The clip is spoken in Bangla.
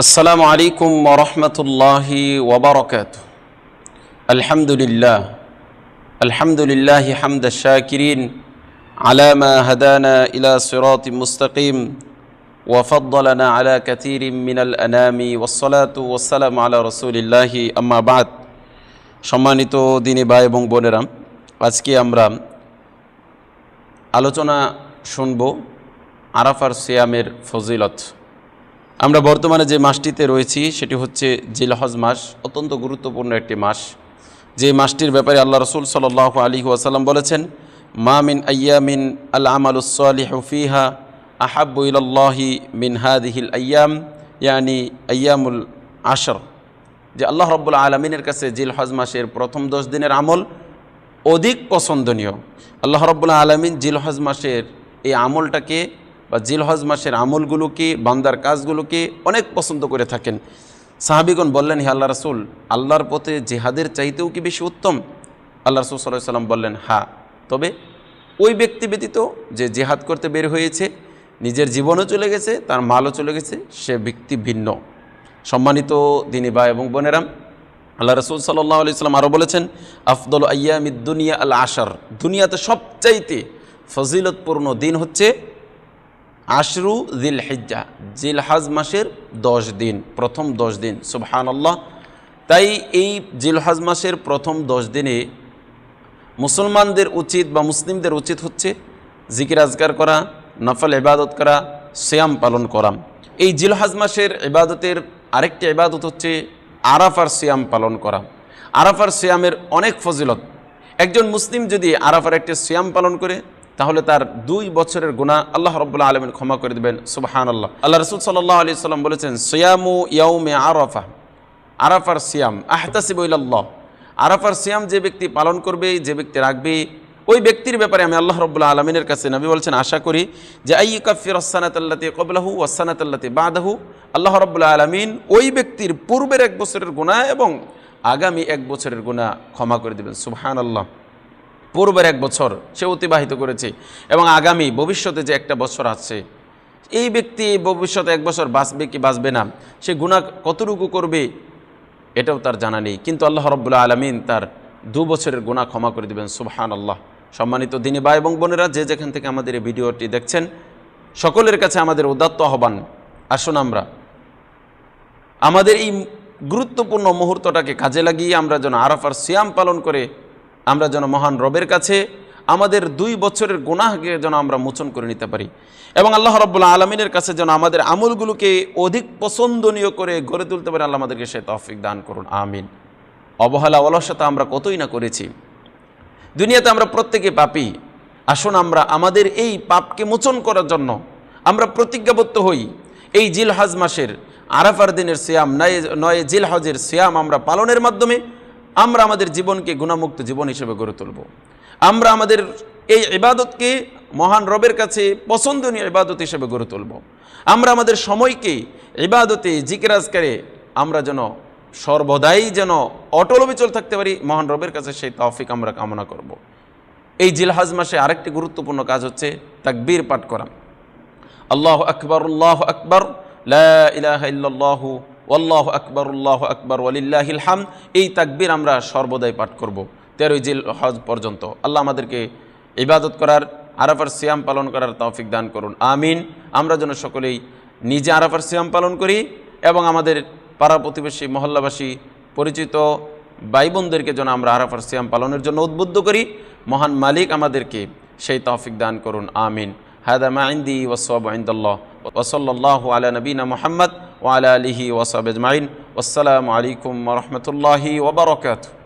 আসসালামু আলাইকুম ওয়া রাহমাতুল্লাহি ওয়া বারাকাতুহু। আলহামদুলিল্লাহি হামদাশ শাকিরিন আলা মা হাদানা ইলা সিরাতিম মুস্তাকিম ওয়া ফাদ্দালানা আলা কাসীরিম মিনাল আনামি ওয়াস সালাতু ওয়াস সালামু আলা রাসূলিল্লাহি আম্মা বা'দ। সম্মানিত দিনী ভাই এবং বোনেরা, আজকে আমরা আলোচনা শুনব আরাফার সিয়ামের ফজিলত। আমরা বর্তমানে যে মাসটিতে রয়েছি সেটি হচ্ছে জিলহজ মাস। অত্যন্ত গুরুত্বপূর্ণ একটি মাস, যে মাসটির ব্যাপারে আল্লাহ রসুল সাল্লাল্লাহু আলাইহি ওয়াসাল্লাম বলেছেন, মা মিন আইয়ামিন আল আমালুস সালিহু ফিহা আহাব্বু ইলাল্লাহি মিন হাদিহিল আইয়াম, ইয়ানি আইয়ামুল আশর। যে আল্লাহ রাব্বুল আলামিনের কাছে জিলহজ মাসের প্রথম 10 দিনের আমল অধিক পছন্দনীয়। আল্লাহ রাব্বুল আলামিন জিলহজ মাসের এই আমলটাকে বা জিলহজ মাসের আমলগুলোকে, বান্দার কাজগুলোকে অনেক পছন্দ করে থাকেন। সাহাবীগণ বললেন, হে আল্লাহ রাসূল, আল্লাহর পথে জিহাদের চাইতেও কি বেশি উত্তম? আল্লাহ রাসূল সাল্লাল্লাহু আলাইহি ওয়াসাল্লাম বললেন, হ্যাঁ, তবে ওই ব্যক্তি ব্যতীত যে জিহাদ করতে বের হয়েছে, নিজের জীবনও চলে গেছে, তার মালও চলে গেছে, সে ব্যক্তি ভিন্ন। সম্মানিত দিনী ভাই এবং বোনেরা, আল্লাহ রাসূল সাল্লাল্লাহু আলাইহি ওয়াসাল্লাম আরও বলেছেন, আফদলু আইয়ামিদ দুনিয়া আল আশর। দুনিয়াতে সবচাইতে ফজিলতপূর্ণ দিন হচ্ছে আশরু জিলহিজ্জা, জিলহজ মাসের 10 দিন, প্রথম 10 দিন। সুবহানাল্লাহ। তাই এই জিলহজ মাসের প্রথম 10 দিনে মুসলমানদের উচিত বা মুসলিমদের উচিত হচ্ছে জিকির আজকার করা, নফল ইবাদত করা, সিয়াম পালন করা। এই জিলহজ মাসের ইবাদতের আরেকটি ইবাদত হচ্ছে আরাফার সিয়াম পালন করা। আরাফার সিয়ামের অনেক ফজিলত। একজন মুসলিম যদি আরাফার একটি সিয়াম পালন করে, তাহলে তার 2 বছরের গুনাহ আল্লাহ রাব্বুল আলামিন ক্ষমা করে দেবেন। সুবহানাল্লাহ। আল্লাহ রাসূল সাল্লাল্লাহু আলাইহি ওয়াসাল্লাম বলেছেন, সিয়ামু ইয়াউমে আরাফা, আরাফার সিয়াম আহতাসিবু ইলাল্লাহ। আরাফার সিয়াম যে ব্যক্তি পালন করবে, যে ব্যক্তি রাখবে, ওই ব্যক্তির ব্যাপারে আমি আল্লাহ রাব্বুল আলামিনের কাছে, নবী বলছেন, আশা করি যে আইয়ুকাফিরাস সানাতাল্লাতী ক্বাবলাহু ওয়াস সানাতাল্লাতী বা'দাহু। আল্লাহ রাব্বুল আলামিন ওই ব্যক্তির পূর্বের 1 বছরের গুনাহ এবং আগামী 1 বছরের গুনাহ ক্ষমা করে দেবেন। সুবহানাল্লাহ। পূর্বের 1 বছর সে অতিবাহিত করেছে এবং আগামী ভবিষ্যতে যে 1টা বছর আছে, এই ব্যক্তি ভবিষ্যতে 1 বছর বাঁচবে কি বাঁচবে না, সে গুনাহ কতটুকু করবে এটাও তার জানা নেই, কিন্তু আল্লাহ রাব্বুল আলামিন তার 2 বছরের গুনাহ ক্ষমা করে দেবেন। সুবহানাল্লাহ। সম্মানিত দিনী ভাই এবং বোনেরা, যে যেখান থেকে আমাদের এই ভিডিওটি দেখছেন, সকলের কাছে আমাদের উদাত্ত আহ্বান, আসুন আমরা আমাদের এই গুরুত্বপূর্ণ মুহূর্তটাকে কাজে লাগিয়ে আমরা যেন আরাফার সিয়াম পালন করে আমরা যেন মহান রবের কাছে আমাদের 2 বছরের গুনাহকে যেন আমরা মোচন করে নিতে পারি এবং আল্লাহ রাব্বুল আলামিনের কাছে যেন আমাদের আমলগুলোকে অধিক পছন্দনীয় করে গড়ে তুলতে পারি। আল্লাহ আমাদেরকে সে তৌফিক দান করুন, আমিন। অবহেলা অলসতা আমরা কতই না করেছি। দুনিয়াতে আমরা প্রত্যেকে পাপী। আসুন আমরা আমাদের এই পাপকে মোচন করার জন্য আমরা প্রতিজ্ঞাবদ্ধ হই। এই জিলহজ মাসের আরাফার দিনের সিয়াম, 9 জিলহজের সিয়াম আমরা পালনের মাধ্যমে আমরা আমাদের জীবনকে গুনাহমুক্ত জীবন হিসেবে গড়ে তুলব। আমরা আমাদের এই ইবাদতকে মহান রবের কাছে পছন্দনীয় ইবাদত হিসেবে গড়ে তুলব। আমরা আমাদের সময়কে ইবাদতে, জিকির আজকারে আমরা যেন সর্বদাই যেন অটল অবিচল থাকতে পারি, মহান রবের কাছে সেই তৌফিক আমরা কামনা করব। এই জিলহজ মাসে আরেকটি গুরুত্বপূর্ণ কাজ হচ্ছে তাকবীর পাঠ করা। আল্লাহু আকবার, আল্লাহু আকবার, লা ইলাহা ইল্লাল্লাহু আল্লাহু আকবার ওয়ালিল্লাহিল হামদ। এই তাকবীর আমরা সর্বদাই পাঠ করব 13 জিলহজ পর্যন্ত। আল্লাহ আমাদেরকে ইবাদত করার, আরাফার সিয়াম পালন করার তৌফিক দান করুন, আমিন। আমরা যেন সকলেই নিজে আরাফার সিয়াম পালন করি এবং আমাদের পাড়া প্রতিবেশী, মহল্লাবাসী, পরিচিত ভাই বোনদেরকে যেন আমরা আরাফার সিয়াম পালনের জন্য উদ্বুদ্ধ করি। মহান মালিক আমাদেরকে সেই তৌফিক দান করুন, আমিন। হাদা মা ইনদি ওয়াসসাওয়াবু ইনদাল্লাহ ওয়া সাল্লাল্লাহু আলা নবিনা মুহাম্মদ ওয়া আলা আলিহি ওয়া সাহবিহি আজমাইন। ওয়াসসালামু আলাইকুম ওয়া রাহমাতুল্লাহি ওয়া বারাকাতুহু।